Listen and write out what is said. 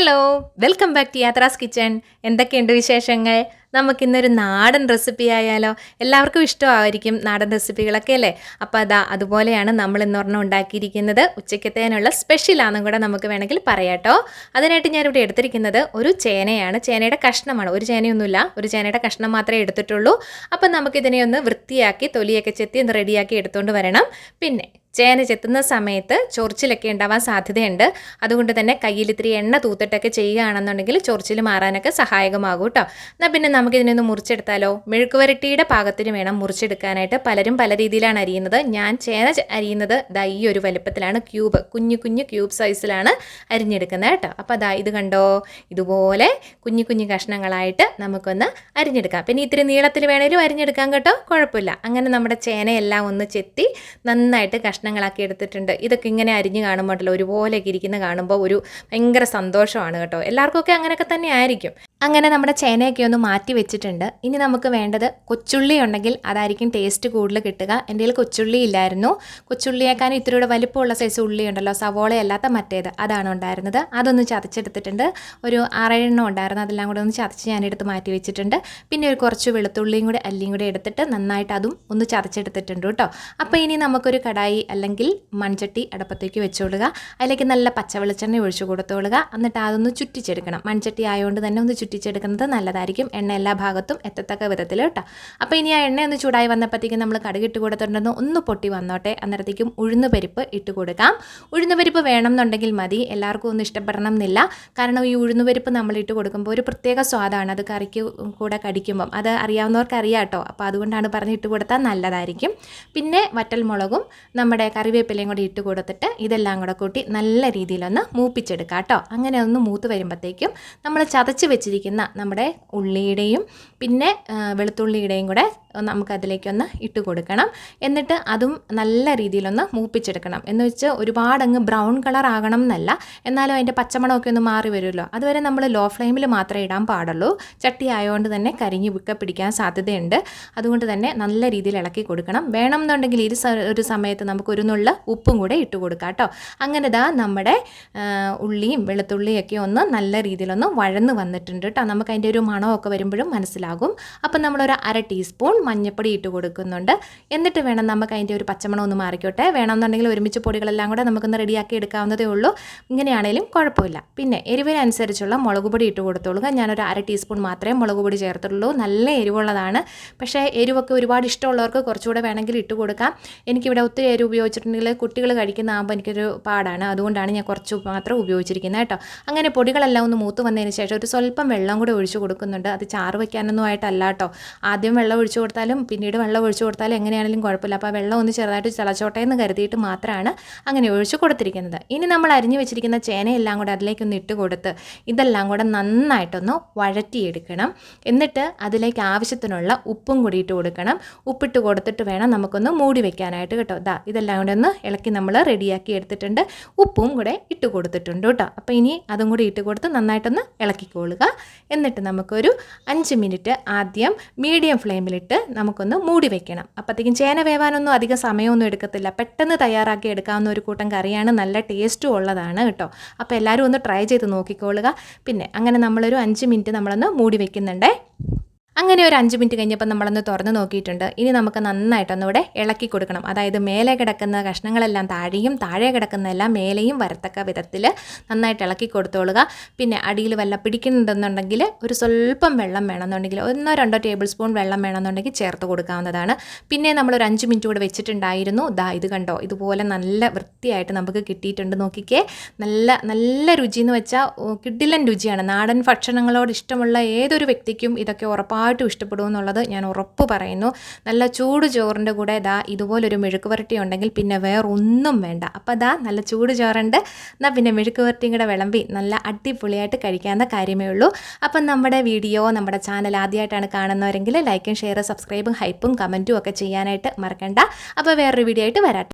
Hello, welcome back to Yathra's kitchen. എന്തൊക്കെയുണ്ട് വിശേഷങ്ങൾ? നമുക്കിന്നൊരു നാടൻ റെസിപ്പി ആയാലോ? എല്ലാവർക്കും ഇഷ്ടമായിരിക്കും നാടൻ റെസിപ്പികളൊക്കെ അല്ലേ? അപ്പോൾ അതുപോലെയാണ് നമ്മൾ ഇന്നൊരെണ്ണം ഉണ്ടാക്കിയിരിക്കുന്നത്. ഉച്ചയ്ക്കത്തേനുള്ള സ്പെഷ്യലാണെന്നും കൂടെ നമുക്ക് വേണമെങ്കിൽ പറയാട്ടോ. അതിനായിട്ട് ഞാനിവിടെ എടുത്തിരിക്കുന്നത് ഒരു ചേനയാണ്. ചേനയുടെ കഷ്ണമാണ്. ഒരു ചേനയൊന്നുമില്ല, ഒരു ചേനയുടെ കഷ്ണം മാത്രമേ എടുത്തിട്ടുള്ളൂ. അപ്പം നമുക്കിതിനെ ഒന്ന് വൃത്തിയാക്കി തൊലിയൊക്കെ ചെത്തി ഒന്ന് റെഡിയാക്കി എടുത്തുകൊണ്ട് വരണം. പിന്നെ ചേന ചെത്തുന്ന സമയത്ത് ചൊറിച്ചിലൊക്കെ ഉണ്ടാവാൻ സാധ്യതയുണ്ട്. അതുകൊണ്ട് തന്നെ കയ്യിൽ ഇത്തിരി എണ്ണ തൂത്തിട്ടൊക്കെ ചെയ്യുകയാണെന്നുണ്ടെങ്കിൽ ചൊറിച്ചിൽ മാറാനൊക്കെ സഹായകമാകും കേട്ടോ. എന്നാൽ പിന്നെ നമുക്കിതിനൊന്ന് മുറിച്ചെടുത്താലോ? മെഴുക്കുവരട്ടിയുടെ പാകത്തിന് വേണം മുറിച്ചെടുക്കാനായിട്ട്. പലരും പല രീതിയിലാണ് അരിയുന്നത്. ഞാൻ ചേന അരിയുന്നത് ഈ ഒരു വലുപ്പത്തിലാണ്, കുഞ്ഞു കുഞ്ഞു ക്യൂബ് സൈസിലാണ് അരിഞ്ഞെടുക്കുന്നത് കേട്ടോ. അപ്പോൾ ഇത് കണ്ടോ, ഇതുപോലെ കുഞ്ഞു കുഞ്ഞു കഷ്ണങ്ങളായിട്ട് നമുക്കൊന്ന് അരിഞ്ഞെടുക്കാം. പിന്നെ ഇത്തിരി നീളത്തിൽ വേണേലും അരിഞ്ഞെടുക്കാം കേട്ടോ, കുഴപ്പമില്ല. അങ്ങനെ നമ്മുടെ ചേനയെല്ലാം ഒന്ന് ചെത്തി നന്നായിട്ട് കഷ്ണങ്ങളാക്കി എടുത്തിട്ടുണ്ട്. ഇതൊക്കെ ഇങ്ങനെ അരിഞ്ഞ് കാണുമ്പോഴല്ലോ, ഒരുപോലെയൊക്കെ ഇരിക്കുന്ന കാണുമ്പോൾ ഒരു ഭയങ്കര സന്തോഷമാണ് കേട്ടോ. എല്ലാവർക്കും അങ്ങനെയൊക്കെ തന്നെ ആയിരിക്കും. അങ്ങനെ നമ്മുടെ ചേനയൊക്കെ ഒന്ന് മാറ്റി വെച്ചിട്ടുണ്ട്. ഇനി നമുക്ക് വേണ്ടത് കൊച്ചുള്ളി ഉണ്ടെങ്കിൽ അതായിരിക്കും ടേസ്റ്റ് കൂടുതൽ കിട്ടുക. എൻ്റെ കയ്യിൽ കൊച്ചുള്ളി ഇല്ലായിരുന്നു. കൊച്ചുള്ളിയേക്കാളും ഇത്തിരിയുടെ വലിപ്പമുള്ള സൈസ് ഉള്ളി ഉണ്ടല്ലോ, സവോളയല്ലാത്ത മറ്റേത്, അതാണ് ഉണ്ടായിരുന്നത്. അതൊന്ന് ചതച്ചെടുത്തിട്ടുണ്ട്. ഒരു 6-7 ഉണ്ടായിരുന്നു. അതെല്ലാം കൂടെ ഒന്ന് ചതച്ച് ഞാനെടുത്ത് മാറ്റി വെച്ചിട്ടുണ്ട്. പിന്നെ ഒരു കുറച്ച് വെളുത്തുള്ളിയും കൂടെ അല്ലിയും കൂടെ എടുത്തിട്ട് നന്നായിട്ട് അതും ഒന്ന് ചതച്ചെടുത്തിട്ടുണ്ട് കേട്ടോ. അപ്പോൾ ഇനി നമുക്കൊരു കടായി അല്ലെങ്കിൽ മൺചട്ടി അടുപ്പത്തേക്ക് വെച്ചോളുക. അതിലേക്ക് നല്ല പച്ചവെളിച്ചെണ്ണ ഒഴിച്ചു കൊടുത്തോളുക. എന്നിട്ട് അതൊന്ന് ചുറ്റിച്ചെടുക്കണം. മൺചട്ടി ആയതുകൊണ്ട് തന്നെ ഒന്ന് ചുറ്റിച്ചെടുക്കുന്നത് നല്ലതായിരിക്കും, എണ്ണ എല്ലാ ഭാഗത്തും എത്തത്തക്ക വിധത്തിൽ കേട്ടോ. അപ്പോൾ ഇനി ആ എണ്ണ ഒന്ന് ചൂടായി വന്നപ്പോഴത്തേക്കും നമ്മൾ കടുകിട്ട് കൊടുത്തിട്ടുണ്ടെന്ന് ഒന്ന് പൊട്ടി വന്നോട്ടെ. അന്നേരത്തേക്കും ഉഴുന്ന് പരിപ്പ് ഇട്ട് കൊടുക്കാം. ഉഴുന്ന് പരിപ്പ് വേണം എന്നുണ്ടെങ്കിൽ മതി, എല്ലാവർക്കും ഒന്നും ഇഷ്ടപ്പെടണം എന്നില്ല. കാരണം ഈ ഉഴുന്ന് പരിപ്പ് നമ്മൾ ഇട്ട് കൊടുക്കുമ്പോൾ ഒരു പ്രത്യേക സ്വാദാണ് അത് കറിക്ക് കൂടെ കടിക്കുമ്പം. അത് അറിയാവുന്നവർക്ക് അറിയാം കേട്ടോ. അപ്പോൾ അതുകൊണ്ടാണ് ഇട്ട് കൊടുത്താൽ നല്ലതായിരിക്കും. പിന്നെ വറ്റൽമുളകും നമ്മുടെ കറിവേപ്പിലയും കൂടി ഇട്ട് കൊടുത്തിട്ട് ഇതെല്ലാം കൂടെ കൂട്ടി നല്ല രീതിയിലൊന്ന് മൂപ്പിച്ചെടുക്കാം കേട്ടോ. അങ്ങനെ ഒന്ന് മൂത്ത് വരുമ്പോഴത്തേക്കും നമ്മൾ ചതച്ച് വെച്ചിരിക്കുന്ന നമ്മുടെ ഉള്ളിയുടെയും പിന്നെ വെളുത്തുള്ളിയുടെയും കൂടെ നമുക്കതിലേക്കൊന്ന് ഇട്ട് കൊടുക്കണം. എന്നിട്ട് അതും നല്ല രീതിയിലൊന്ന് മൂപ്പിച്ചെടുക്കണം. എന്ന് വെച്ച് ഒരുപാടങ്ങ് ബ്രൗൺ കളർ ആകണം എന്നല്ല, എന്നാലും അതിൻ്റെ പച്ചമണമൊക്കെ ഒന്ന് മാറി വരുമല്ലോ. അതുവരെ നമ്മൾ ലോ ഫ്ലെയിമിൽ മാത്രമേ ഇടാൻ പാടുള്ളൂ. ചട്ടി ആയതുകൊണ്ട് തന്നെ കരിഞ്ഞ് പിടിക്കാൻ സാധ്യതയുണ്ട്. അതുകൊണ്ട് തന്നെ നല്ല രീതിയിൽ ഇളക്കി കൊടുക്കണം. വേണം എന്നുണ്ടെങ്കിൽ ഒരു സമയത്ത് നമുക്ക് ഒരു നുള്ള ഉപ്പും കൂടെ ഇട്ട് കൊടുക്കാം കേട്ടോ. അങ്ങനെ നമ്മുടെ ഉള്ളിയും വെളുത്തുള്ളിയൊക്കെ ഒന്ന് നല്ല രീതിയിലൊന്ന് വഴന്ന് വന്നിട്ടുണ്ട് കേട്ടോ. നമുക്ക് അതിൻ്റെ ഒരു മണമൊക്കെ വരുമ്പോഴും മനസ്സിലാകും. അപ്പം നമ്മളൊരു 1/2 ടീസ്പൂൺ മഞ്ഞൾപ്പൊടി ഇട്ട് കൊടുക്കുന്നുണ്ട്. എന്നിട്ട് വേണം നമുക്ക് അതിൻ്റെ ഒരു പച്ചമണം ഒന്ന് മാറിക്കോട്ടെ. വേണമെന്നുണ്ടെങ്കിൽ ഒരുമിച്ച് പൊടികളെല്ലാം കൂടെ നമുക്കൊന്ന് റെഡിയാക്കി എടുക്കാവുന്നതേ ഉള്ളൂ. ഇങ്ങനെയാണെങ്കിലും കുഴപ്പമില്ല. പിന്നെ എരിവിനനുസരിച്ചുള്ള മുളക് പൊടി ഇട്ട് കൊടുത്തോളുക. ഞാനൊരു 1/2 ടീസ്പൂൺ മാത്രമേ മുളക് പൊടി ചേർത്തുള്ളൂ. നല്ല എരിവുള്ളതാണ്. പക്ഷേ എരിവൊക്കെ ഒരുപാട് ഇഷ്ടമുള്ളവർക്ക് കുറച്ചുകൂടെ വേണമെങ്കിൽ ഇട്ട് കൊടുക്കാം. എനിക്കിവിടെ ഒത്തിരി എരിവ് ഉപയോഗിച്ചിട്ടുണ്ടെങ്കിൽ കുട്ടികൾ കഴിക്കുന്നതാകുമ്പോൾ എനിക്കൊരു പാടാണ്. അതുകൊണ്ടാണ് ഞാൻ കുറച്ച് മാത്രം ഉപയോഗിച്ചിരിക്കുന്നത് കേട്ടോ. അങ്ങനെ പൊടികളെല്ലാം ഒന്ന് മൂത്ത് വന്നതിന് ശേഷം ഒരു സ്വല്പം വെള്ളം കൂടെ ഒഴിച്ച് കൊടുക്കുന്നുണ്ട്. അത് ചാറ് വയ്ക്കാനൊന്നും ആയിട്ടല്ല കേട്ടോ. ആദ്യം വെള്ളം ഒഴിച്ച് കൊടുത്താലും പിന്നീട് വെള്ളം ഒഴിച്ച് കൊടുത്താലും എങ്ങനെയാണെങ്കിലും കുഴപ്പമില്ല. അപ്പോൾ വെള്ളം ഒന്ന് ചെറുതായിട്ട് തിളച്ചോട്ടെ എന്ന് കരുതിയിട്ട് മാത്രമാണ് അങ്ങനെ ഒഴിച്ച് കൊടുത്തിരിക്കുന്നത്. ഇനി നമ്മൾ അരിഞ്ഞു വെച്ചിരിക്കുന്ന ചേനയെല്ലാം കൂടെ അതിലേക്കൊന്ന് ഇട്ട് കൊടുത്ത് ഇതെല്ലാം കൂടെ നന്നായിട്ടൊന്ന് വഴറ്റിയെടുക്കണം. എന്നിട്ട് അതിലേക്ക് ആവശ്യത്തിനുള്ള ഉപ്പും കൂടി ഇട്ട് കൊടുക്കണം. ഉപ്പിട്ട് കൊടുത്തിട്ട് വേണം നമുക്കൊന്ന് മൂടി വെക്കാനായിട്ട് കേട്ടോ. ഇതെല്ലാം കൂടെ ഒന്ന് ഇളക്കി നമ്മൾ റെഡിയാക്കി എടുത്തിട്ടുണ്ട്. ഉപ്പും കൂടെ ഇട്ട് കൊടുത്തിട്ടുണ്ട് കേട്ടോ. അപ്പോൾ ഇനി അതും കൂടി ഇട്ട് കൊടുത്ത് നന്നായിട്ടൊന്ന് ഇളക്കിക്കൊള്ളുക. എന്നിട്ട് നമുക്കൊരു 5 മിനിറ്റ് ആദ്യം മീഡിയം ഫ്ലെയിമിലിട്ട് നമുക്കൊന്ന് മൂടി വെക്കണം. അപ്പോഴത്തേക്കും ചേന വേവാനൊന്നും അധികം സമയമൊന്നും എടുക്കത്തില്ല. പെട്ടെന്ന് തയ്യാറാക്കി എടുക്കാവുന്ന ഒരു കൂട്ടം കറിയാണ്. നല്ല ടേസ്റ്റും ഉള്ളതാണ് കേട്ടോ. അപ്പോൾ എല്ലാവരും ഒന്ന് ട്രൈ ചെയ്ത് നോക്കിക്കൊള്ളുക. പിന്നെ അങ്ങനെ നമ്മളൊരു 5 മിനിറ്റ് നമ്മളൊന്ന് മൂടി വെക്കുന്നുണ്ടേ. അങ്ങനെ ഒരു 5 മിനിറ്റ് കഴിഞ്ഞപ്പോൾ നമ്മളൊന്ന് തുറന്ന് നോക്കിയിട്ടുണ്ട്. ഇനി നമുക്ക് നന്നായിട്ടൊന്നിവിടെ ഇളക്കി കൊടുക്കണം. അതായത് മേലെ കിടക്കുന്ന കഷ്ണങ്ങളെല്ലാം താഴെയും താഴെ കിടക്കുന്നതെല്ലാം മേലെയും വരത്തക്ക വിധത്തിൽ നന്നായിട്ട് ഇളക്കി കൊടുത്തോളുക. പിന്നെ അടിയിൽ വല്ല പിടിക്കുന്നുണ്ടെന്നുണ്ടെങ്കിൽ ഒരു സ്വല്പം വെള്ളം വേണമെന്നുണ്ടെങ്കിൽ 1-2 ടേബിൾ സ്പൂൺ വെള്ളം വേണമെന്നുണ്ടെങ്കിൽ ചേർത്ത് കൊടുക്കാവുന്നതാണ്. പിന്നെ നമ്മളൊരു 5 മിനിറ്റ് കൂടെ വെച്ചിട്ടുണ്ടായിരുന്നു. ഇത് കണ്ടോ, ഇതുപോലെ നല്ല വൃത്തിയായിട്ട് നമുക്ക് കിട്ടിയിട്ടുണ്ട്. നോക്കിക്കേ, നല്ല നല്ല രുചി എന്ന് വെച്ചാൽ കിടിലൻ രുചിയാണ്. നാടൻ ഭക്ഷണങ്ങളോട് ഇഷ്ടമുള്ള ഏതൊരു വ്യക്തിക്കും ഇതൊക്കെ ഉറപ്പായിട്ടും ഇഷ്ടപ്പെടുമെന്നുള്ളത് ഞാൻ ഉറപ്പ് പറയുന്നു. നല്ല ചൂട് ചോറിൻ്റെ കൂടെ ഇതുപോലൊരു മെഴുക്ക് വരട്ടി ഉണ്ടെങ്കിൽ പിന്നെ വേറൊന്നും വേണ്ട. അപ്പോൾ നല്ല ചൂട് ചോറുണ്ട്, എന്നാൽ പിന്നെ മെഴുക്ക് വരട്ടിയും കൂടെ വിളമ്പി നല്ല അടിപൊളിയായിട്ട് കഴിക്കാവുന്ന കാര്യമേ ഉള്ളൂ. അപ്പം നമ്മുടെ ചാനൽ ആദ്യമായിട്ടാണ് കാണുന്നവരെങ്കിൽ ലൈക്കും ഷെയർ സബ്സ്ക്രൈബും ഹൈപ്പും കമൻറ്റും ഒക്കെ ചെയ്യാനായിട്ട് മറക്കണ്ട. അപ്പോൾ വേറൊരു വീഡിയോ ആയിട്ട് വരാം.